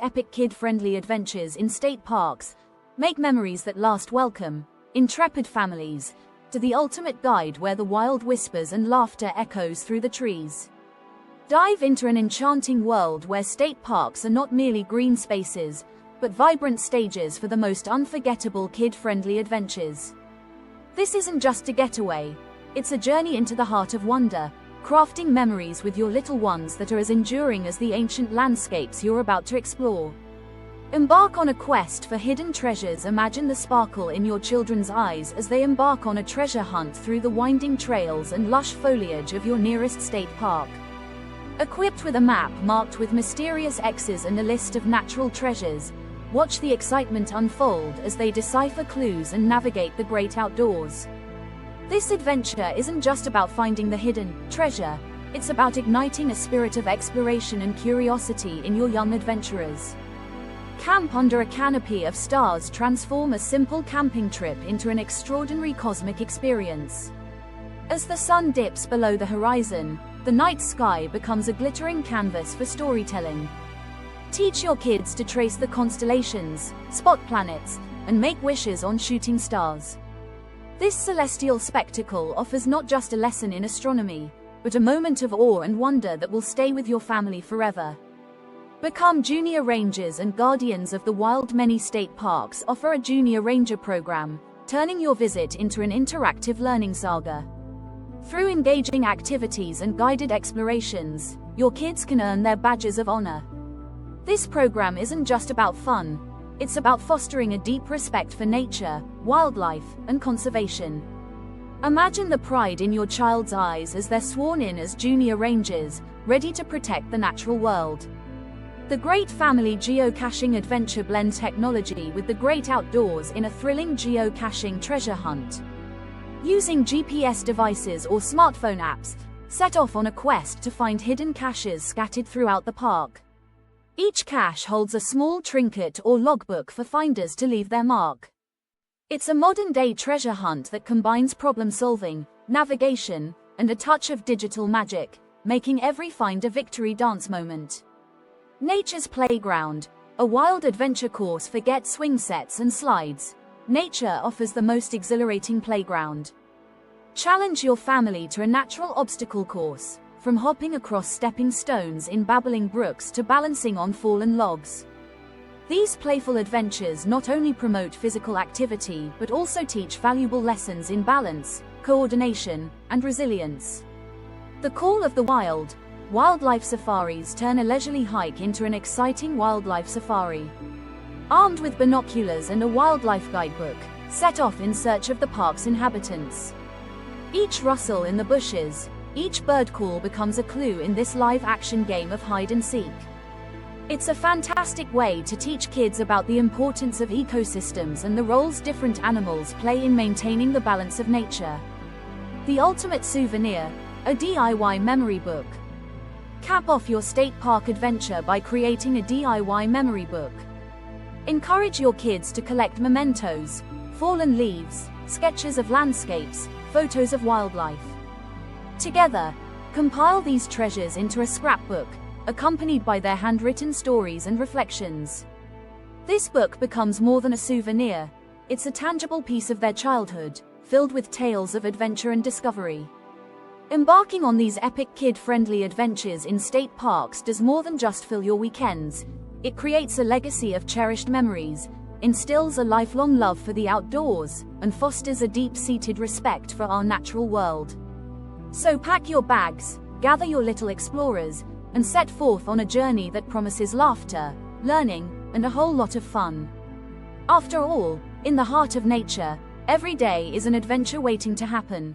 epic kid-friendly adventures in state parks. Make memories that last. Welcome, intrepid families, to the ultimate guide where the wild whispers and laughter echoes through the trees. Dive into an enchanting world where state parks are not merely green spaces, but vibrant stages for the most unforgettable kid-friendly adventures. This isn't just a getaway, it's a journey into the heart of wonder, crafting memories with your little ones that are as enduring as the ancient landscapes you're about to explore. Embark on a quest for hidden treasures. Imagine the sparkle in your children's eyes as they embark on a treasure hunt through the winding trails and lush foliage of your nearest state park. Equipped with a map marked with mysterious X's and a list of natural treasures, watch the excitement unfold as they decipher clues and navigate the great outdoors. This adventure isn't just about finding the hidden treasure, it's about igniting a spirit of exploration and curiosity in your young adventurers. Camp under a canopy of stars. Transform a simple camping trip into an extraordinary cosmic experience. As the sun dips below the horizon, the night sky becomes a glittering canvas for storytelling. Teach your kids to trace the constellations, spot planets, and make wishes on shooting stars. This celestial spectacle offers not just a lesson in astronomy, but a moment of awe and wonder that will stay with your family forever. Become junior rangers and guardians of the wild. Many state parks offer a junior ranger program, turning your visit into an interactive learning saga. Through engaging activities and guided explorations, your kids can earn their badges of honor. This program isn't just about fun, it's about fostering a deep respect for nature, wildlife, and conservation. Imagine the pride in your child's eyes as they're sworn in as junior rangers, ready to protect the natural world. The Great Family Geocaching Adventure blends technology with the great outdoors in a thrilling geocaching treasure hunt. Using GPS devices or smartphone apps, set off on a quest to find hidden caches scattered throughout the park. Each cache holds a small trinket or logbook for finders to leave their mark. It's a modern-day treasure hunt that combines problem-solving, navigation, and a touch of digital magic, making every find a victory dance moment. Nature's Playground, a wild adventure course. Forget swing sets and slides. Nature offers the most exhilarating playground. Challenge your family to a natural obstacle course, from hopping across stepping stones in babbling brooks to balancing on fallen logs. These playful adventures not only promote physical activity but also teach valuable lessons in balance, coordination, and resilience. The Call of the Wild. Wildlife safaris turn a leisurely hike into an exciting wildlife safari. Armed with binoculars and a wildlife guidebook, set off in search of the park's inhabitants. Each rustle in the bushes, each bird call becomes a clue in this live-action game of hide and seek. It's a fantastic way to teach kids about the importance of ecosystems and the roles different animals play in maintaining the balance of nature. The ultimate souvenir, a DIY memory book. Cap off your state park adventure by creating a DIY memory book. Encourage your kids to collect mementos, fallen leaves, sketches of landscapes, photos of wildlife. Together, compile these treasures into a scrapbook, accompanied by their handwritten stories and reflections. This book becomes more than a souvenir, it's a tangible piece of their childhood, filled with tales of adventure and discovery. Embarking on these epic kid-friendly adventures in state parks does more than just fill your weekends. It creates a legacy of cherished memories, instills a lifelong love for the outdoors, and fosters a deep-seated respect for our natural world. So pack your bags, gather your little explorers, and set forth on a journey that promises laughter, learning, and a whole lot of fun. After all, in the heart of nature, every day is an adventure waiting to happen.